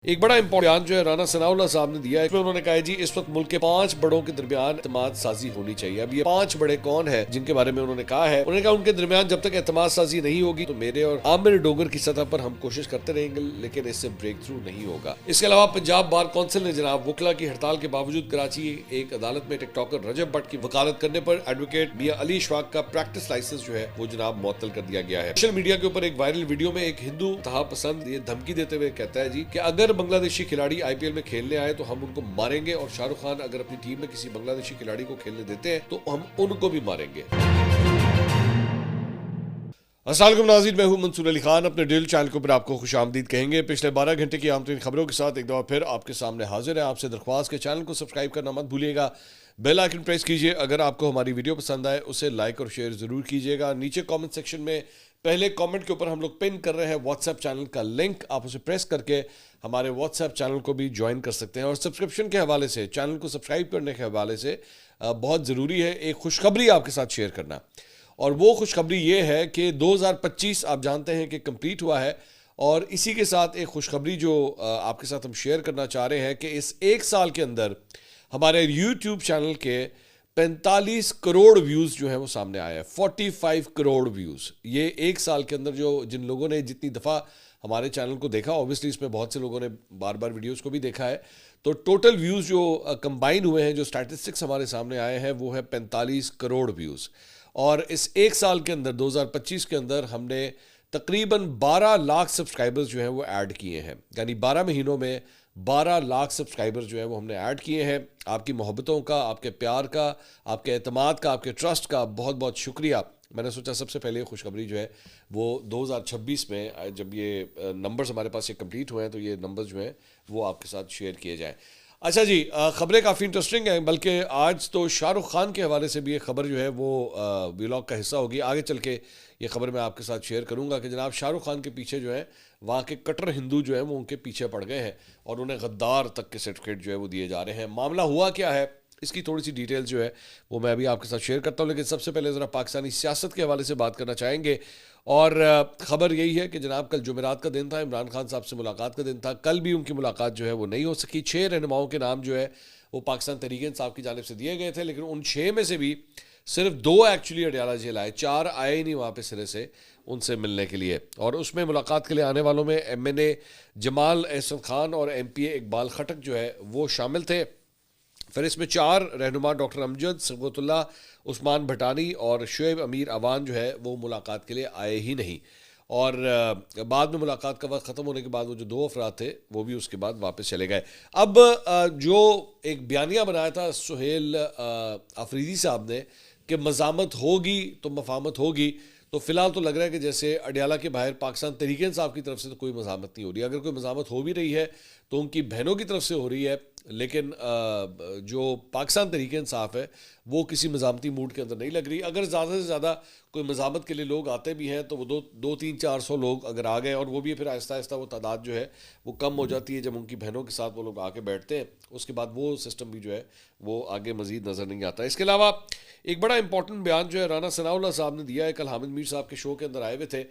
एक बड़ा इंपॉर्टेंट बयान जो है राना सनाउल्लाह साहब ने दिया है। इसमें उन्होंने कहा है जी इस वक्त मुल्क के 5 बड़ों के दरमियान एतमाद साजी होनी चाहिए। अब ये 5 बड़े कौन है जिनके बारे में उन्होंने कहा है? उन्होंने कहा उनके दरमियान जब तक एतमाद साजी नहीं होगी तो मेरे और आमिर डोगर की सतह पर हम कोशिश करते रहेंगे, लेकिन इससे ब्रेक थ्रू नहीं होगा। इसके अलावा पंजाब बार काउंसिल ने जनाब वकला की हड़ताल के बावजूद कराची एक अदालत में टिकटॉकर रजब भट्ट की वकालत करने पर एडवोकेट मियां अली इशफाक का प्रैक्टिस लाइसेंस जो है वो जनाब मुअत्तल कर दिया गया है। सोशल मीडिया के ऊपर एक वायरल वीडियो में एक हिंदू तहा पसंद ये धमकी देते हुए कहता है जी कि अगर बांग्लादेशी खिलाड़ी आईपीएल में खेलने आए तो हम उनको मारेंगे, और शाहरुख खान अगर अपनी टीम में किसी बांग्लादेशी खिलाड़ी को खेलने देते हैं तो हम उनको भी मारेंगे। अस्सलाम नाज़रीन, मैं हूं मंसूर अली खान। अपने डेली चैनल के ऊपर आपको खुशामदीद कहेंगे। पिछले 12 घंटे की आम तरीन खबरों के साथ एक दफा फिर आपके सामने हाजिर है। आपसे दरख्वास्त के चैनल को सब्सक्राइब करना मत भूलिएगा, बेल आइकन प्रेस कीजिए। अगर आपको हमारी वीडियो पसंद आए उसे लाइक और शेयर जरूर कीजिएगा। नीचे कमेंट सेक्शन में पहले कमेंट के ऊपर हम लोग पिन कर रहे हैं व्हाट्सएप चैनल का लिंक, आप उसे प्रेस करके हमारे व्हाट्सएप चैनल को भी ज्वाइन कर सकते हैं। और सब्सक्रिप्शन के हवाले से, चैनल को सब्सक्राइब करने के हवाले से बहुत ज़रूरी है एक खुशखबरी आपके साथ शेयर करना, और वो खुशखबरी ये है कि 2025 आप जानते हैं कि कंप्लीट हुआ है, और इसी के साथ एक खुशखबरी जो आपके साथ हम शेयर करना चाह रहे हैं कि इस एक साल के अंदर हमारे यूट्यूब चैनल के 45 करोड़ व्यूज़ जो है वो सामने आया है। 45 करोड़ व्यूज़ ये एक साल के अंदर, जो जिन लोगों ने जितनी दफ़ा हमारे चैनल को देखा, ऑब्वियसली इसमें बहुत से लोगों ने बार बार वीडियोस को भी देखा है, तो टोटल व्यूज़ जो कंबाइन हुए हैं, जो स्टैटिस्टिक्स हमारे सामने आए हैं, वो है 45 करोड़ व्यूज़। और इस एक साल के अंदर 2025 के अंदर हमने तकरीबन 12 लाख सब्सक्राइबर्स जो हैं वो ऐड किए हैं। यानी 12 महीनों में 12 लाख सब्सक्राइबर्स जो है वो हमने ऐड किए हैं। आपकी मोहब्बतों का, आपके प्यार का, आपके एतमाद का, आपके ट्रस्ट का बहुत बहुत शुक्रिया। मैंने सोचा सबसे पहले खुशखबरी जो है वो 2026 में जब ये नंबर्स हमारे पास ये कंप्लीट हुए हैं तो ये नंबर्स जो हैं वो आपके साथ शेयर किए जाएँ। अच्छा जी, ख़बरें काफ़ी इंटरेस्टिंग हैं, बल्कि आज तो शाहरुख खान के हवाले से भी एक ख़बर जो है वो व्लॉग का हिस्सा होगी। आगे चल के ये ख़बर मैं आपके साथ शेयर करूंगा कि जनाब शाहरुख खान के पीछे जो है वहाँ के कट्टर हिंदू जो है वो उनके पीछे पड़ गए हैं और उन्हें गद्दार तक के सर्टिफिकेट जो है वो दिए जा रहे हैं। मामला हुआ क्या है, इसकी थोड़ी सी डिटेल्स जो है वो मैं अभी आपके साथ शेयर करता हूँ, लेकिन सबसे पहले ज़रा पाकिस्तानी सियासत के हवाले से बात करना चाहेंगे। और ख़बर यही है कि जनाब कल जुमेरात का दिन था, इमरान खान साहब से मुलाकात का दिन था। कल भी उनकी मुलाकात जो है वो नहीं हो सकी। 6 रहनुमाओं के नाम जो है वो पाकिस्तान तहरीक-ए-इंसाफ की जानिब से दिए गए थे, लेकिन उन 6 में से भी सिर्फ 2 एक्चुअली अडयाला जेल आए, 4 आए ही नहीं वहाँ पे सिरे से उनसे मिलने के लिए। और उसमें मुलाकात के लिए आने वालों में MNA जमाल एहसन खान और MPA इकबाल खटक जो है वो शामिल थे। फिर इसमें 4 रहनुमा डॉक्टर अमजद, सगवतुल्ला, उस्मान भटानी और शुएब अमीर अवान जो है वो मुलाकात के लिए आए ही नहीं। और बाद में मुलाकात का वक्त ख़त्म होने के बाद वो जो 2 अफराद थे वो भी उसके बाद वापस चले गए। अब जो एक बयानिया बनाया था सुहेल अफरीदी साहब ने कि मज़ामत होगी तो मफामत होगी, तो फिलहाल तो लग रहा है कि जैसे अडयाला के बाहर पाकिस्तान तहरीक-ए-इंसाफ की तरफ से तो कोई मज़ामत नहीं हो रही। अगर कोई मज़ामत हो भी रही है तो उनकी बहनों की तरफ से हो रही है, लेकिन जो पाकिस्तान तहरीक-ए-इंसाफ है वो किसी मज़ामती मूड के अंदर नहीं लग रही। अगर ज़्यादा से ज़्यादा कोई मज़ामत के लिए लोग आते भी हैं तो वो 2-3-400 लोग अगर आ गए, और वो भी फिर आहिस्ता आहिस्ता वो तादाद जो है वो कम हो जाती है जब उनकी बहनों के साथ वो लोग आके बैठते हैं। उसके बाद वो सिस्टम भी जो है वो आगे मज़ीद नज़र नहीं आता। इसके अलावा एक बड़ा इंपॉर्टेंट बयान जो है राना सनाउल्लाह साहब ने दिया है, कल हामिद मीर साहब के शो के अंदर आए हुए थे।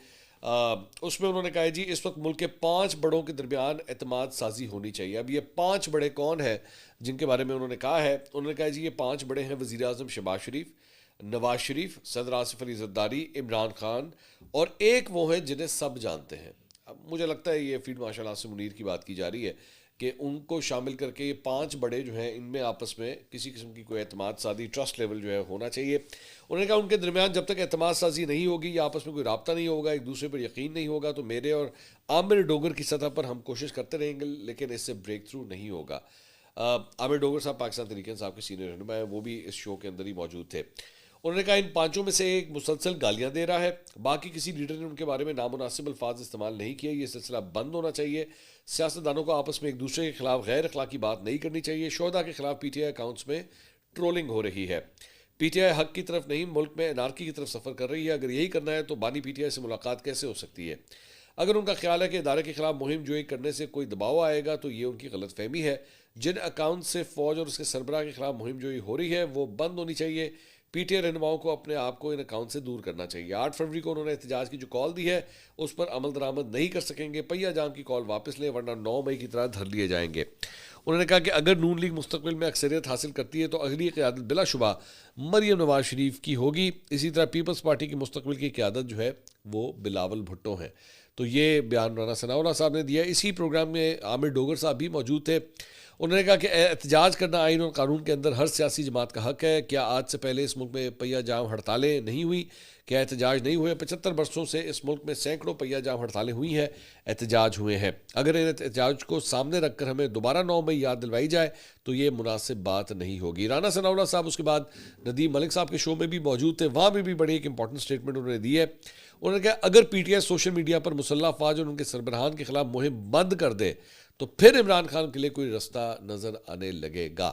उसमें उन्होंने कहा है जी इस वक्त मुल्क के 5 बड़ों के दरमियान एतमाद साजी होनी चाहिए। अब ये 5 बड़े कौन हैं जिनके बारे में उन्होंने कहा है? उन्होंने कहा जी ये 5 बड़े हैं वज़ीर आज़म शहबाज शरीफ, नवाज शरीफ, सदर आसिफ अली ज़रदारी, इमरान खान, और एक वो हैं जिन्हें सब जानते हैं। अब मुझे लगता है ये फीड माशाल्लाह से मुनीर की बात की जा रही है कि उनको शामिल करके ये 5 बड़े जो हैं इनमें आपस में किसी किस्म की कोई एतमाद साजी, ट्रस्ट लेवल जो है होना चाहिए। उन्होंने कहा उनके दरमियान जब तक एतमाद साजी नहीं होगी या आपस में कोई रब्ता नहीं होगा, एक दूसरे पर यकीन नहीं होगा, तो मेरे और आमिर डोगर की सतह पर हम कोशिश करते रहेंगे, लेकिन इससे ब्रेक थ्रू नहीं होगा। आमिर डोगर साहब पाकिस्तान तहरीक-ए-इंसाफ के सीनियर रहनुमा हैं, वो भी इस शो के अंदर ही मौजूद थे। उन्होंने कहा इन 5 में से एक मुसलसल गालियां दे रहा है, बाकी किसी लीडर ने उनके बारे में नामुनासिब अल्फाज इस्तेमाल नहीं किया। ये सिलसिला बंद होना चाहिए। सियासतदानों को आपस में एक दूसरे के खिलाफ गैर अखलाकी बात नहीं करनी चाहिए। शोहदा के खिलाफ PTI अकाउंट्स में ट्रोलिंग हो रही है। PTI हक की तरफ नहीं, मुल्क में एनार्की की तरफ सफ़र कर रही है। अगर यही करना है तो बानी PTI से मुलाकात कैसे हो सकती है? अगर उनका ख्याल है कि इदारे के खिलाफ मुहिम जोई करने से कोई दबाव आएगा तो ये उनकी गलत फहमी है। जिन अकाउंट से फ़ौज और उसके सरबराह के खिलाफ मुहिम जोई हो रही है वो बंद होनी चाहिए। पीटीआई रहनुमाओं को अपने आप को इन अकाउंट से दूर करना चाहिए। 8 फरवरी को उन्होंने एहतजाज की जो कॉल दी है उस पर अमल दरामद नहीं कर सकेंगे। पहिया जाम की कॉल वापस लें वरना 9 मई की तरह धर लिए जाएंगे। उन्होंने कहा कि अगर नून लीग मुस्तकबिल में अक्सरियत हासिल करती है तो अगली क़यादत बिलाशुबा मरियम नवाज शरीफ की होगी। इसी तरह पीपल्स पार्टी की मुस्तकबिल की क़यादत जो है वो बिलावल भुट्टो है। तो ये बयान राना सनाउल्लाह साहब ने दिया। इसी प्रोग्राम में आमिर डोगर साहब भी मौजूद थे। उन्होंने कहा कि एहतजाज करना आइन और कानून के अंदर हर सियासी जमात का हक है। क्या आज से पहले इस मुल्क में पहिया जाम हड़तालें नहीं हुई? क्या एहतजाज नहीं हुए? 75 वर्षों से इस मुल्क में सैकड़ों पहिया जाम हड़तालें हुई हैं, एहतजाज हुए हैं। अगर इन एहतजाज को सामने रखकर हमें दोबारा 9 मई याद दिलवाई जाए तो ये मुनासिब बात नहीं होगी। राना सनाउल्लाह साहब उसके बाद नदीम मलिक साहब के शो में भी मौजूद थे। वहाँ में भी बड़ी एक इंपॉर्टेंट स्टेटमेंट उन्होंने दी है। उन्होंने कहा अगर पीटीआई सोशल मीडिया पर मुसल्लह अफवाज और उनके सरबराहान के खिलाफ मुहिम बंद कर दे तो फिर इमरान खान के लिए कोई रास्ता नज़र आने लगेगा।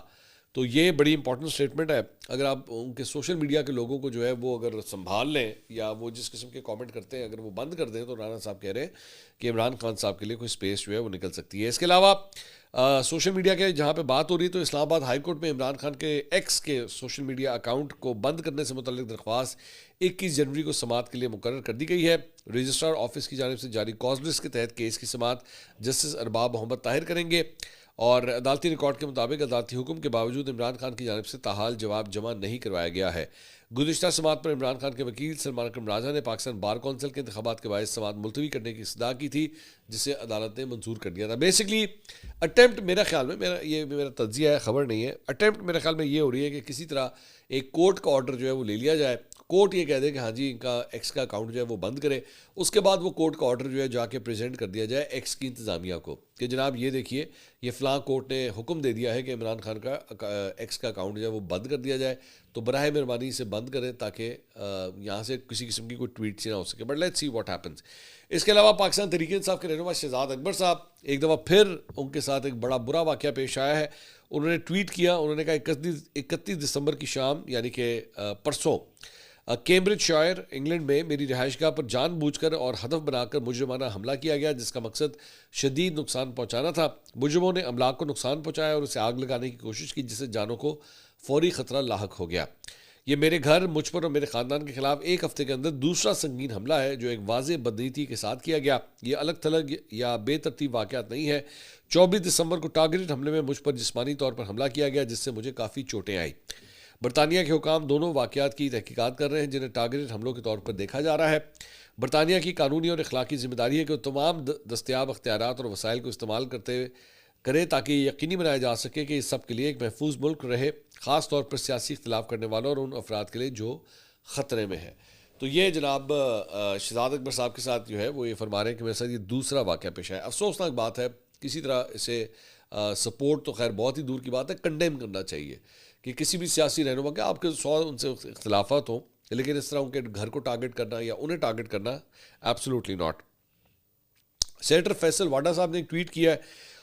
तो ये बड़ी इंपॉर्टेंट स्टेटमेंट है। अगर आप उनके सोशल मीडिया के लोगों को जो है वो अगर संभाल लें या वो जिस किस्म के कमेंट करते हैं अगर वो बंद कर दें तो राना साहब कह रहे हैं कि इमरान खान साहब के लिए कोई स्पेस जो है वो निकल सकती है। इसके अलावा सोशल मीडिया के जहाँ पे बात हो रही है तो इस्लामाबाद हाई कोर्ट में इमरान खान के एक्स के सोशल मीडिया अकाउंट को बंद करने से मुतल्लिक दरख्वास्त 21 जनवरी को समाअत के लिए मुकर्रर कर दी गई है। रजिस्ट्रार ऑफिस की जानिब से जारी कॉज लिस्ट के तहत केस की समाअत जस्टिस अरबाब मोहम्मद ताहिर करेंगे और अदालती रिकॉर्ड के मुताबिक अदालती हुक्म के बावजूद इमरान खान की जानिब से ताहाल जवाब जमा नहीं करवाया गया है। गुज़िश्ता समाअत पर इमरान खान के वकील सलमान अकरम राजा ने पाकिस्तान बार कौंसिल के इंतखाबात के बायस समाअत मुलतवी करने की इस्तदा की थी जिसे अदालत ने मंजूर कर दिया था। बेसिकली अटैम्प्ट मेरा ख्याल में मेरा तज्जिया है, खबर नहीं है, अटैम्प्ट मेरे ख्याल में ये हो रही है कि किसी तरह एक कोर्ट का ऑर्डर जो है वो ले लिया जाए। कोर्ट ये कह दे कि हाँ जी इनका एक्स का अकाउंट जो है वो बंद करे, उसके बाद वो कोर्ट का ऑर्डर जो है जाके प्रेजेंट कर दिया जाए एक्स की इंतज़ामिया को कि जनाब ये देखिए ये फ़लाँ कोर्ट ने हुक्म दे दिया है कि इमरान खान का एक्स का अकाउंट जो है वो बंद कर दिया जाए, तो बराह मेहरबानी से बंद करें ताकि यहाँ से किसी किस्म की कोई ट्वीट से ना हो सके। But let's see what happens. इसके अलावा पाकिस्तान तहरीक इंसाफ के रहनुमा शहजाद अकबर साहब एक दफ़ा फिर उनके साथ एक बड़ा बुरा वाक़या पेश आया है। उन्होंने ट्वीट किया, उन्होंने कहा 31 दिसंबर की शाम यानी कि परसों कैम्ब्रिज शायर इंग्लैंड में मेरी रिहाइशगाह पर जानबूझकर और हदफ बनाकर मुजरिमाना हमला किया गया जिसका मकसद शदीद नुकसान पहुंचाना था। मुजरिमों ने अमलाक को नुकसान पहुंचाया और उसे आग लगाने की कोशिश की जिससे जानों को फौरी ख़तरा लाहक हो गया। ये मेरे घर, मुझ पर और मेरे ख़ानदान के खिलाफ एक हफ्ते के अंदर दूसरा संगीन हमला है जो एक वाज़ेह बदनीति के साथ किया गया। ये अलग थलग या बेतरतीब वाक़यात नहीं है। 24 दिसंबर को टारगेटेड हमले में मुझ पर जिस्मानी तौर पर हमला किया गया जिससे मुझे काफ़ी चोटें आई। बरतानिया के हुकाम दोनों वाक़यात की तहकीकात कर रहे हैं जिन्हें टारगेटेड हमलों के तौर पर देखा जा रहा है। बरतानिया की कानूनी और अखलाकी जिम्मेदारी है कि वो तमाम दस्तयाब अख्तियारात और वसाइल को इस्तेमाल करे ताकि यकीनी बनाया जा सके कि इस सब के लिए एक महफूज मुल्क रहे, ख़ास तौर पर सियासी इख्तिलाफ करने वालों और उन अफराद के लिए जो ख़तरे में है। तो ये जनाब शहजाद अकबर साहब के साथ जो है वो ये फरमा रहे हैं कि मेरे साथ ये दूसरा वाक़या पेश आया। अफसोसनाक बात है, किसी तरह इसे सपोर्ट तो खैर बहुत ही दूर की बात है, कंडेम करना चाहिए कि किसी भी सियासी रहनुमा के आपके 100 उनसे इख्तिलाफात हों, लेकिन इस तरह उनके घर को टारगेट करना या उन्हें टारगेट करना absolutely not. Senator Faisal Vawda साहब ने एक ट्वीट किया है,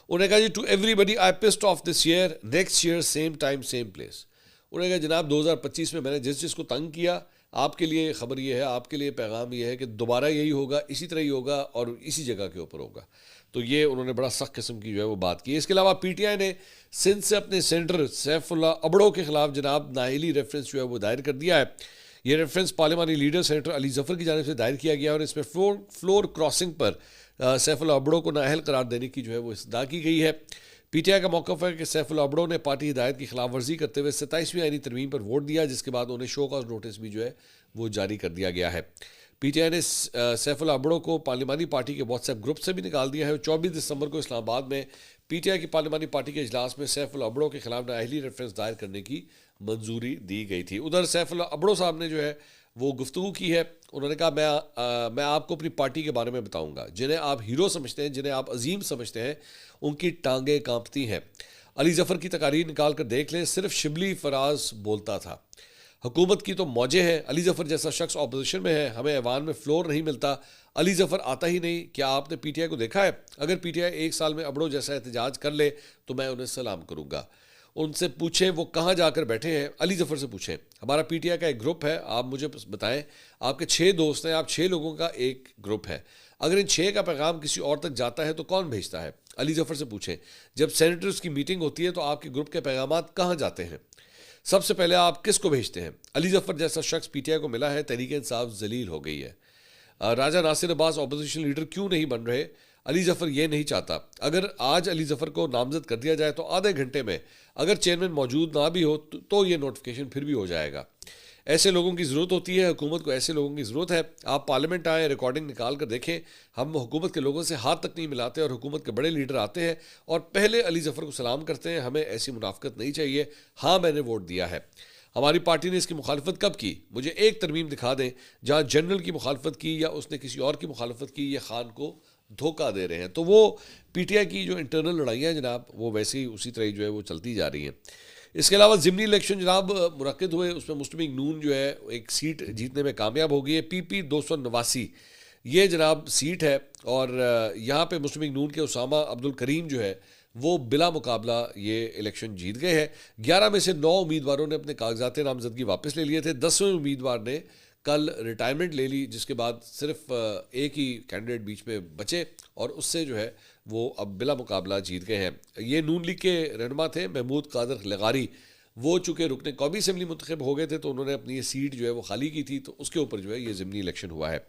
उन्होंने कहा जी to everybody I pissed off this year, next year same time same place. उन्होंने कहा जनाब 2025 में मैंने जिस जिसको तंग किया, आपके लिए खबर ये है, आपके लिए पैगाम ये है कि दोबारा यही होगा, इसी तरह ही होगा और इसी जगह के ऊपर होगा। तो ये उन्होंने बड़ा सख्त किस्म की जो है वो बात की। इसके अलावा पीटीआई ने सिंध से अपने सेनेटर सैफुल्लाह अबड़ो के खिलाफ जनाब नाहिली रेफरेंस जो है वो दायर कर दिया है। ये रेफरेंस पार्लिमानी लीडर सेनेटर अली जफ़र की जानिब से दायर किया गया और इसमें फ्लोर क्रॉसिंग पर सैफुल्लाह अबड़ो को नाअहल करार देने की जो है वो इस्तदा की गई है। पीटीआई का मौक़िफ़ है कि सैफुल्लाह अबड़ो ने पार्टी हिदायत की खिलाफ वर्जी करते हुए 27वीं आईनी तरमीम पर वोट दिया जिसके बाद उन्हें शो कॉज नोटिस भी जो है वो जारी कर दिया गया है। पीटीआई ने सैफुल्लाह अबड़ो को पार्लिमानी पार्टी के व्हाट्सएप ग्रुप से भी निकाल दिया है। 24 दिसंबर को इस्लामाबाद में पीटीआई की पार्लिमानी पार्टी के इजलास में सैफुल्लाह अबड़ो के खिलाफ नाअहली रेफरेंस दायर करने की मंजूरी दी गई थी। उधर सैफुल्लाह अबड़ो साहब ने जो है वो गुफ्तगू की है। उन्होंने कहा मैं आपको अपनी पार्टी के बारे में बताऊंगा, जिन्हें आप हीरो समझते हैं, जिन्हें आप अजीम समझते हैं, उनकी टांगें कांपती हैं। अली जफ़र की तकारीर निकाल कर देख लें, सिर्फ शिबली फराज बोलता था। हुकूमत की तो मौजें हैं, अली जफ़र जैसा शख्स अपोजिशन में है, हमें ऐवान में फ्लोर नहीं मिलता, अली जफ़र आता ही नहीं। क्या आपने पीटीआई को देखा है? अगर पीटीआई 1 साल में अबड़ो जैसा एहतजाज कर ले तो मैं उन्हें सलाम करूँगा। उनसे पूछें वो कहाँ जाकर बैठे हैं, अली जफ़र से पूछें। हमारा पीटीआई का एक ग्रुप है, आप मुझे बताएं, आपके 6 दोस्त हैं, आप 6 लोगों का एक ग्रुप है। अगर इन 6 का पैगाम किसी और तक जाता है तो कौन भेजता है? अली जफ़र से पूछें। जब सेनेटर्स की मीटिंग होती है तो आपके ग्रुप के पैगाम कहाँ जाते हैं? सबसे पहले आप किसको भेजते हैं? अली जफर जैसा शख्स पीटीआई को मिला है, तहरीक इंसाफ जलील हो गई है। राजा नासिर अब्बास ऑपोजिशन लीडर क्यों नहीं बन रहे? अली जफर ये नहीं चाहता। अगर आज अली जफर को नामजद कर दिया जाए तो आधे घंटे में अगर चेयरमैन मौजूद ना भी हो तो ये नोटिफिकेशन फिर भी हो जाएगा। ऐसे लोगों की ज़रूरत होती है, हुकूमत को ऐसे लोगों की ज़रूरत है। आप पार्लियामेंट आए, रिकॉर्डिंग निकाल कर देखें, हम हुकूमत के लोगों से हाथ तक नहीं मिलाते और हुकूमत के बड़े लीडर आते हैं और पहले अली जफर को सलाम करते हैं। हमें ऐसी मुनाफकत नहीं चाहिए। हाँ, मैंने वोट दिया है। हमारी पार्टी ने इसकी मुखालफत कब की? मुझे एक तरमीम दिखा दें जहाँ जनरल की मुखालफत की या उसने किसी और की मुखालफत की। ये खान को धोखा दे रहे हैं। तो वो पीटीआई की जो इंटरनल लड़ाइयाँ हैं जनाब, वो वैसे ही उसी तरह जो है वो चलती जा रही हैं। इसके अलावा ज़िमनी इलेक्शन जनाब मुनक्किद हुए, उसमें मुस्लिम लीग नून जो है एक सीट जीतने में कामयाब हो गई है। पीपी 289 ये जनाब सीट है और यहाँ पे मुस्लिम लीग नून के उसामा अब्दुल करीम जो है वो बिला मुकाबला ये इलेक्शन जीत गए हैं। 11 में से 9 उम्मीदवारों ने अपने कागजात नामजदगी वापस ले लिए थे। 10वें उम्मीदवार ने कल रिटायरमेंट ले ली, जिसके बाद सिर्फ एक ही कैंडिडेट बीच में बचे और उससे जो है वो अब बिला मुकाबला जीत गए हैं। ये नून लीग के रहनुमा थे महमूद कादर लगारी। वो चूँकि रुकने कौमी असम्बली मुंतखब हो गए थे तो उन्होंने अपनी ये सीट जो है वो खाली की थी, तो उसके ऊपर जो है ये ज़िमनी इलेक्शन हुआ है।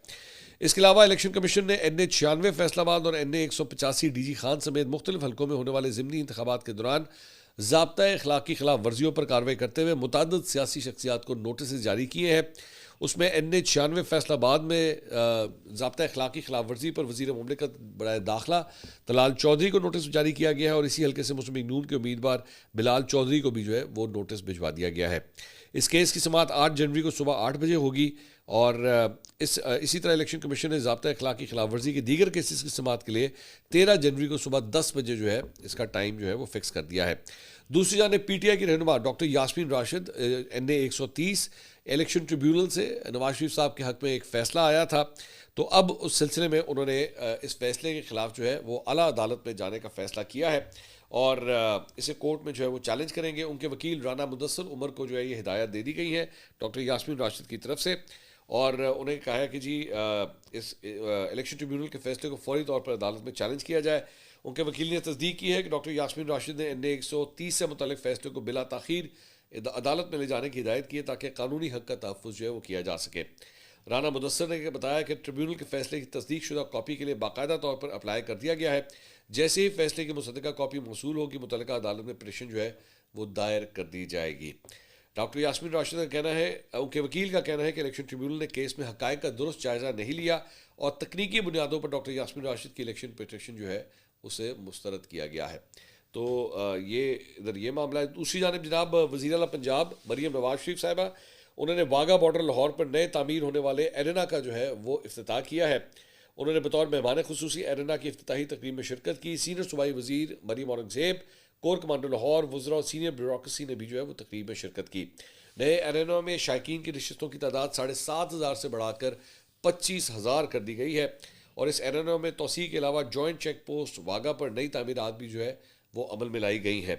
इसके अलावा इलेक्शन कमीशन ने NA 96 फैसलाबाद और NA 185 DG खान समेत मुख्तलिफ हल्कों में होने वाले ज़िमनी इंतखाबात के दौरान ज़ाब्ता अखलाक की खिलाफ वर्जियों पर कार्रवाई करते हुए मुतअद्दिद सियासी शख्सियात को नोटिस जारी किए हैं। उसमें NA 96 फैसलाबाद में ज़ाब्ता अखलाक की खिलाफ वर्जी पर वज़ीर मुमलिकत बराए दाखिला तलाल चौधरी को नोटिस जारी किया गया है और इसी हल्के से मुस्लिम लीग नून के उम्मीदवार बिलाल चौधरी को भी जो है वो नोटिस भिजवा दिया गया है। इस केस की समाअत 8 जनवरी को सुबह 8 बजे होगी और इसी तरह इलेक्शन कमीशन ने ज़ाब्ता अखलाक की खिलाफ वर्जी के दीगर केसेस की समाअत के लिए 13 जनवरी को सुबह 10 बजे जो है इसका टाइम जो है वो फिक्स कर दिया है। दूसरी जानिब पीटीआई की रहनुमा doctor Yasmeen Rashid NA 130 election tribunal से नवाज शरीफ साहब के हक़ में एक फ़ैसला आया था, तो अब उस सिलसिले में उन्होंने इस फैसले के ख़िलाफ़ जो है वो आला अदालत में जाने का फ़ैसला किया है और इसे कोर्ट में जो है वो चैलेंज करेंगे। उनके वकील राना मुदस्सर उमर को जो है ये हिदायत दे दी गई है डॉक्टर यास्मीन राशिद की तरफ से और उन्हें कहा है कि जी इस इलेक्शन ट्रिब्यूनल के फैसले को फौरी तौर पर अदालत में चैलेंज किया जाए। उनके वकील ने तस्दीक की है कि डॉक्टर यास्मीन राशिद ने NA 130 से मुतल्लिक़ फ़ैसले को बिला ताख़ीर अदालत में ले जाने की हिदायत की है ताकि कानूनी हक़ का तहफ़्फ़ुज़ जो है वो किया जा सके। राना मुदस्सर ने बताया कि ट्रिब्यूनल के फैसले की तस्दीक शुदा कॉपी के लिए बाकायदा तौर पर अप्लाई कर दिया गया है। जैसे ही फैसले की मुसद्दका कॉपी मौसूल होगी मुतल्लिका अदालत में पिटीशन जो है वो दायर कर दी जाएगी। डॉक्टर यास्मीन राशिद का कहना है, उनके वकील का कहना है कि इलेक्शन ट्रिब्यूनल ने केस में हक़ाइक़ का दुरुस्त जायज़ा नहीं लिया और तकनीकी बुनियादों पर डॉक्टर यास्मीन राशिद की इलेक्शन पिटीशन जो है उसे मुस्तरद किया गया है। तो ये इधर ये मामला है। दूसरी जानिब जनाब वज़ीर आला पंजाब मरीम नवाज शरीफ साहिबा उन्होंने वाघा बॉर्डर लाहौर पर नए तामीर होने वाले एरेना का जो है वो इफ्तिताह किया है। उन्होंने बतौर मेहमान खुसूसी एरेना की इफ्तिताही तकरीब में शिरकत की। सीनियर सूबाई वज़ीर मरीम औरंगज़ेब, कोर कमांडर लाहौर, वज़रा और सीनियर ब्यूरोक्रेसी ने भी जो है वो तकरीब में शिरकत की। नए एरेना में शायकीन की नशिस्तों की तादाद 7,500 से बढ़ाकर 25,000 कर दी गई है और इस एरेना में तोसी के अलावा जॉइंट चेक पोस्ट वाघा पर नई तामीरात भी जो है वो अमल में लाई गई हैं।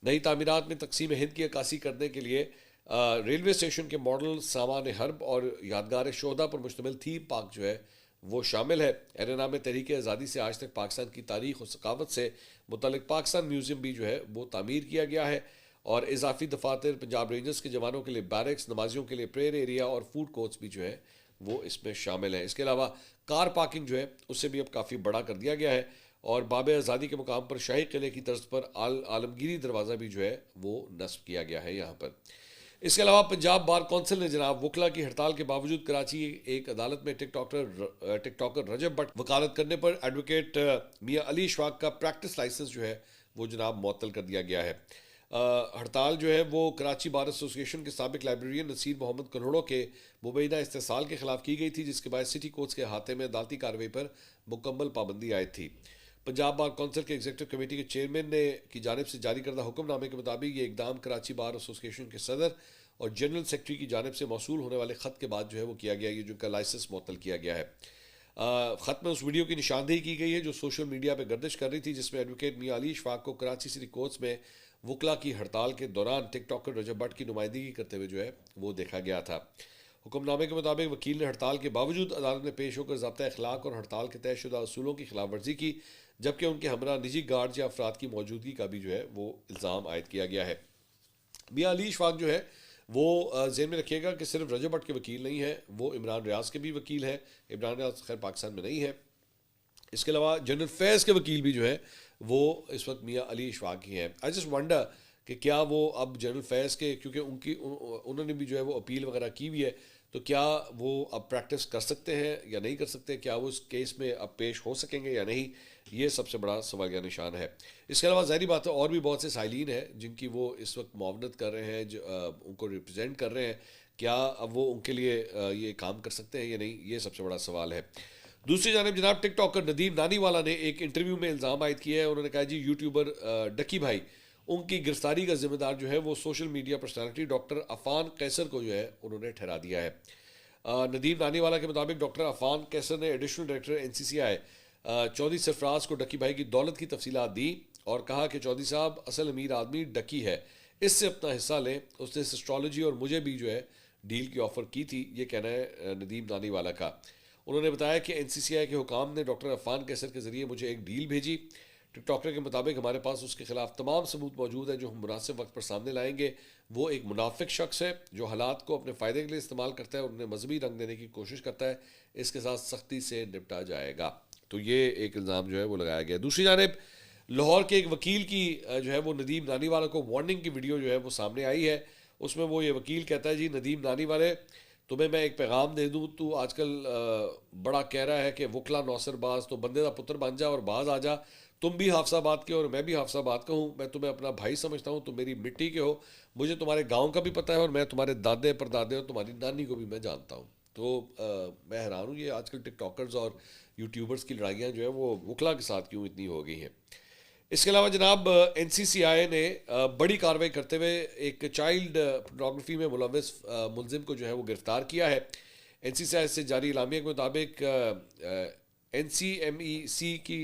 नई तामीरात में तकसीम हिंद की अक्कासी करने के लिए रेलवे स्टेशन के मॉडल, सामान हर्ब और यादगार शोहदा पर मुश्तमिल थीम पार्क जो है वो शामिल है। एरेना में तहरीक आज़ादी से आज तक पाकिस्तान की तारीख और सकावत से मुतल्लिक़ पाकिस्तान म्यूज़ियम भी जो है वो तामीर किया गया है और इजाफी दफातर, पंजाब रेंजर्स के जवानों के लिए बैरक्स, नमाजियों के लिए प्रेयर एरिया और फूड कोर्ट्स भी जो है वो इसमें शामिल हैं। इसके अलावा कार पार्किंग जो है उससे भी अब काफ़ी बड़ा कर दिया गया है और बाब आज़ादी के मुकाम पर शाही किले की तर्ज पर आलमगीरी दरवाज़ा भी जो है वो नस्ब किया गया है यहाँ पर। इसके अलावा पंजाब बार कौंसिल ने जनाब वकला की हड़ताल के बावजूद कराची एक अदालत में टिकटॉकर रजब भट्ट वकालत करने पर एडवोकेट मियां अली इशफाक का प्रैक्टिस लाइसेंस जो है वो जनाब मुअत्तल कर दिया गया है। हड़ताल जो है वो कराची बार एसोसिएशन के साबिक लाइब्रेरियन नसीर मोहम्मद करोड़ों के मुबैना इस्तेसाल के खिलाफ की गई थी, जिसके बाद सिटी कोर्ट्स के अहाते में अदालती कार्रवाई पर मुकम्मल पाबंदी आयद थी। पंजाब बार कौंसिल के एग्जीक्यूटिव कमेटी के चेयरमैन ने की जानिब से जारी करदा हुक्मनामे के मुताबिक ये इकदाम कराची बार एसोसिएशन के सदर और जनरल सेक्रेटरी की जानिब से मौसूल होने वाले ख़त के बाद जो है वो किया गया, ये जिनका लाइसेंस मुअत्तल किया गया है। ख़त में उस वीडियो की निशानदेही की गई है जो सोशल मीडिया पर गर्दिश कर रही थी, जिसमें एडवोकेट मियां अली इशफाक को कराची सिटी कोर्ट्स में वकला की हड़ताल के दौरान टिकटॉकर रजब भट्ट की नुमाइंदगी करते हुए जो है वो देखा गया था। हुक्मनामे के मुताबिक वकील ने हड़ताल के बावजूद अदालत में पेश होकर ज़ाब्ता अखलाक और हड़ताल के तयशुदा असूलों की खिलाफ वर्जी की, जबकि उनके हमरा निजी गार्ड या अफराद की मौजूदगी का भी जो है वो इल्ज़ाम आयद किया गया है। मियां अली इशफाक जो है वो ज़हन में रखिएगा कि सिर्फ रजब भट्ट के वकील नहीं है, वो इमरान रियाज के भी वकील हैं। इमरान रियाज खैर पाकिस्तान में नहीं है। इसके अलावा जनरल फैज़ के वकील भी जो है वो इस वक्त मियां अली इशफाक ही हैं। आई जस्ट वंडर कि क्या वो अब जनरल फैज़ के, क्योंकि उन्होंने भी जो है वो अपील वगैरह की हुई है, तो क्या वो अब प्रैक्टिस कर सकते हैं या नहीं कर सकते, क्या वो उस केस में अब पेश हो सकेंगे या नहीं, ये सबसे बड़ा सवालिया निशान है। इसके अलावा ज़ाहिर बात है और भी बहुत से साइलिन हैं जिनकी वो इस वक्त मुआवनत कर रहे हैं, जो उनको रिप्रेजेंट कर रहे हैं, क्या अब वो उनके लिए ये काम कर सकते हैं या नहीं, ये सबसे बड़ा सवाल है। दूसरी जानब जनाब टिकटॉकर नदीम नानीवाला ने एक इंटरव्यू में इल्ज़ाम आयद किया है। उन्होंने कहा जी यूट्यूबर डकी भाई, उनकी गिरफ्तारी का जिम्मेदार जो है वो social media personality doctor Affan Qaiser को जो है उन्होंने ठहरा दिया है। नदीम नानीवाला के मुताबिक डॉक्टर अफान कैसर ने additional director NCCI Chaudhry Sarfaraz को डकी भाई की दौलत की तफसीलात दी और कहा कि चौधरी साहब असल अमीर आदमी डकी है, इससे अपना हिस्सा लें। उसने एस्ट्रोलॉजी और मुझे भी जो है डील की ऑफ़र की थी, ये कहना है नदीम नानीवाला का। उन्होंने बताया कि NCCI के हुकाम ने डॉक्टर अफान कैसर के ज़रिए मुझे एक डील भेजी। टिकटॉकर के मुताबिक हमारे पास उसके खिलाफ तमाम सबूत मौजूद है जो हम मुनासिब वक्त पर सामने लाएंगे। वो एक मुनाफिक शख्स है जो हालात को अपने फ़ायदे के लिए इस्तेमाल करता है और उन्हें मजहबी रंग देने की कोशिश करता है। इसके साथ सख्ती से निपटा जाएगा। तो ये एक इल्ज़ाम जो है वो लगाया गया। दूसरी जानब लाहौर के एक वकील की जो है वो नदीम नानीवाला को वार्निंग की वीडियो जो है वो सामने आई है। उसमें वो ये वकील कहता है जी नदीम नानीवाले, तुम्हें मैं एक पैगाम दे दूँ, तू आजकल बड़ा कह रहा है कि वकला नौसरबाज, तो बंदे का पुत्र बन जा और बाज आ जा। तुम भी हाफसाबाद के और मैं भी हाफसाबाद का हूँ, मैं तुम्हें अपना भाई समझता हूँ, तुम मेरी मिट्टी के हो, मुझे तुम्हारे गांव का भी पता है और मैं तुम्हारे दादे परदादे और तुम्हारी नानी को भी मैं जानता हूँ। तो मैं हैरान हूँ ये आजकल टिकटॉकर्स और यूट्यूबर्स की लड़ाइयाँ जो है वो वकला के साथ क्यों इतनी हो गई हैं। इसके अलावा जनाब NCCI ने बड़ी कार्रवाई करते हुए एक चाइल्ड फोटोग्राफी में मुलविस मुलजिम को जो है वो गिरफ्तार किया है। NCCI से जारी इलामिया के मुताबिक NCMEC की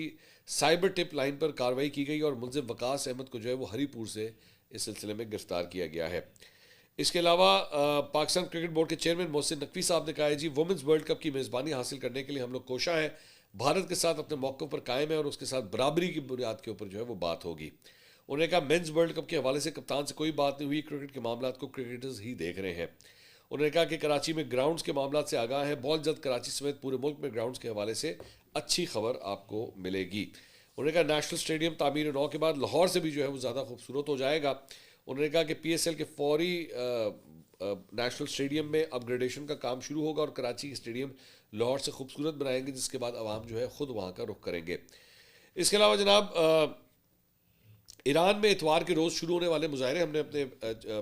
साइबर टिप लाइन पर कार्रवाई की गई और मुलजिम वकास अहमद को जो है वो हरीपुर से इस सिलसिले में गिरफ्तार किया गया है। इसके अलावा पाकिस्तान क्रिकेट बोर्ड के चेयरमैन मोहसिन नकवी साहब ने कहा है जी वुमेंस वर्ल्ड कप की मेज़बानी हासिल करने के लिए हम लोग कोशा हैं, भारत के साथ अपने मौक़ों पर कायम है और उसके साथ बराबरी की बुनियाद के ऊपर जो है वो बात होगी। उन्होंने कहा मेंस वर्ल्ड कप के हवाले से कप्तान से कोई बात नहीं हुई, क्रिकेट के मामला को क्रिकेटर्स ही देख रहे हैं। उन्होंने कहा कि कराची में ग्राउंड्स के मामला से आगाह है, बहुत जल्द कराची समेत पूरे मुल्क में ग्राउंड्स के हवाले से अच्छी खबर आपको मिलेगी। उन्होंने कहा नेशनल स्टेडियम तामीर नौ के बाद लाहौर से भी जो है वो ज़्यादा खूबसूरत हो जाएगा। उन्होंने कहा कि PSL के फौरी नेशनल स्टेडियम में अपग्रेडेशन का काम शुरू होगा और कराची स्टेडियम लाहौर से खूबसूरत बनाएंगे, जिसके बाद आवाम जो है ख़ुद वहाँ का रुख करेंगे। इसके अलावा जनाब ईरान में इतवार के रोज़ शुरू होने वाले मुजाहरे, हमने अपने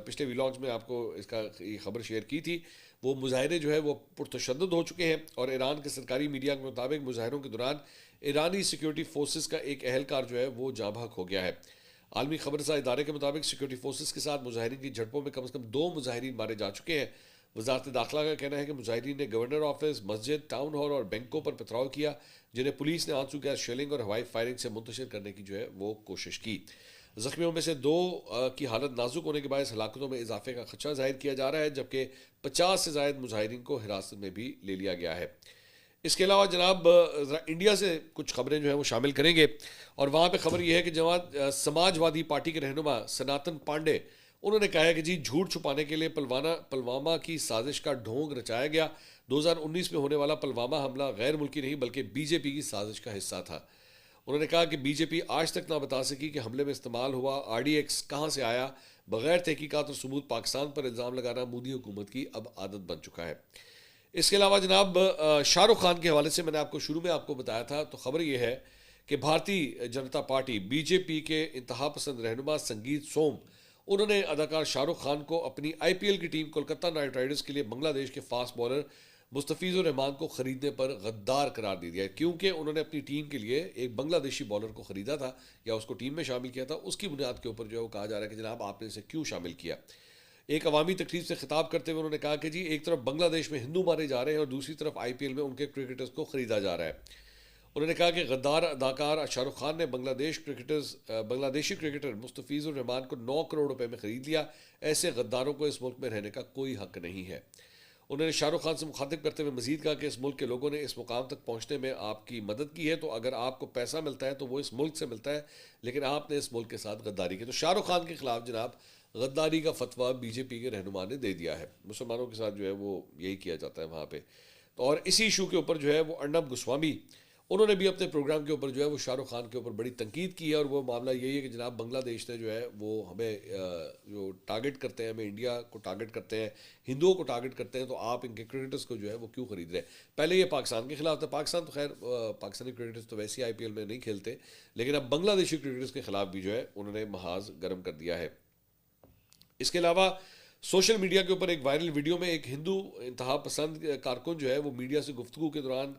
पिछले व्लॉग्स में आपको इसका ये खबर शेयर की थी। वो मुजाहरे जो है वो पुरतशद्दुद हो चुके हैं और ईरान के सरकारी मीडिया के मुताबिक मुजाहरों के दौरान ईरानी सिक्योरिटी फोर्सेस का एक अहलकार जो है वो जाँ बहक हो गया है। आलमी खबरसा इदारे के मुताबिक सिक्योरिटी फोर्सेस के साथ मुजाहिरीन की झड़पों में कम से कम 2 मुजाहिरीन मारे जा चुके हैं। वजारत दाखिला का कहना है कि मुजाहिरीन ने गवर्नर ऑफिस, मस्जिद, टाउन हॉल और बैंकों पर पथराव किया, जिन्हें पुलिस ने आंसू गैस शेलिंग और हवाई फायरिंग से मुंतशिर करने की जो है वो कोशिश की। जख्मियों में से 2 की हालत नाजुक होने के बाद हलाकतों में इजाफे का खदशा जाहिर किया जा रहा है, जबकि 50 से ज़ायद मुजाहिरीन को हिरासत में भी ले लिया गया है। इसके अलावा जनाब इंडिया से कुछ खबरें जो हैं वो शामिल करेंगे और वहाँ पे खबर यह है कि समाजवादी पार्टी के रहनुमा सनातन पांडे, उन्होंने कहा है कि जी झूठ छुपाने के लिए पुलवामा की साजिश का ढोंग रचाया गया। 2019 में होने वाला पुलवामा हमला गैर मुल्की नहीं बल्कि BJP की साजिश का हिस्सा था। उन्होंने कहा कि BJP आज तक ना बता सकी कि हमले में इस्तेमाल हुआ RDX कहाँ से आया। बगैर तहकीकात और सबूत पाकिस्तान पर इल्ज़ाम लगाना मोदी हुकूमत की अब आदत बन चुका है। इसके अलावा जनाब शाहरुख खान के हवाले से मैंने आपको शुरू में आपको बताया था, तो खबर यह है कि भारतीय जनता पार्टी BJP के इंतहा पसंद रहनुमा संगीत सोम, उन्होंने अदाकार शाहरुख खान को अपनी IPL की टीम कोलकाता नाइट राइडर्स के लिए बांग्लादेश के फास्ट बॉलर मुस्तफिजुर रहमान को खरीदने पर गद्दार करार दे दिया है, क्योंकि उन्होंने अपनी टीम के लिए एक बांग्लादेशी बॉलर को ख़रीदा था या उसको टीम में शामिल किया था। उसकी बुनियाद के ऊपर जो है वो कहा जा रहा है कि जनाब आपने इसे क्यों शामिल किया। एक अवामी तकरीब से खिताब करते हुए उन्होंने कहा कि जी एक तरफ बांग्लादेश में हिंदू मारे जा रहे हैं और दूसरी तरफ IPL में उनके क्रिकेटर्स को ख़रीदा जा रहा है। उन्होंने कहा कि गद्दार अदाकार शाहरुख खान ने बांग्लादेशी क्रिकेटर मुस्तफिजुर रहमान को 9 करोड़ रुपए में ख़रीद लिया। ऐसे गद्दारों को इस मुल्क में रहने का कोई हक नहीं है। उन्होंने शाहरुख खान से मुखातिब करते हुए मजीद कहा कि इस मुल्क के लोगों ने इस मुकाम तक पहुँचने में आपकी मदद की है, तो अगर आपको पैसा मिलता है तो वो इस मुल्क से मिलता है, लेकिन आपने इस मुल्क के साथ गद्दारी की। तो शाहरुख खान के खिलाफ जनाब गद्दारी का फतवा बीजेपी के रहनुमा ने दे दिया है। मुसलमानों के साथ जो है वो यही किया जाता है वहाँ पे। तो और इसी इशू के ऊपर जो है वो अर्नब गोस्वामी, उन्होंने भी अपने प्रोग्राम के ऊपर जो है वो शाहरुख खान के ऊपर बड़ी तनकीद की है। और वो मामला यही है कि जनाब बांग्लादेश ने जो है वो हमें जो टारगेट करते हैं, हमें इंडिया को टारगेट करते हैं, हिंदुओं को टारगेट करते हैं, तो आप इनके क्रिकेटर्स को जो है वो क्यों खरीद रहे हैं। पहले ये पाकिस्तान के खिलाफ था, पाकिस्तान तो खैर पाकिस्तानी क्रिकेटर्स तो वैसे ही आईपीएल में नहीं खेलते, लेकिन अब बांग्लादेशी क्रिकेटर्स के खिलाफ भी जो है उन्होंने महाज गर्म कर दिया है। इसके अलावा सोशल मीडिया के ऊपर एक वायरल वीडियो में एक हिंदू इंतहा पसंद कारकुन जो है वो मीडिया से गुफ्तगू के दौरान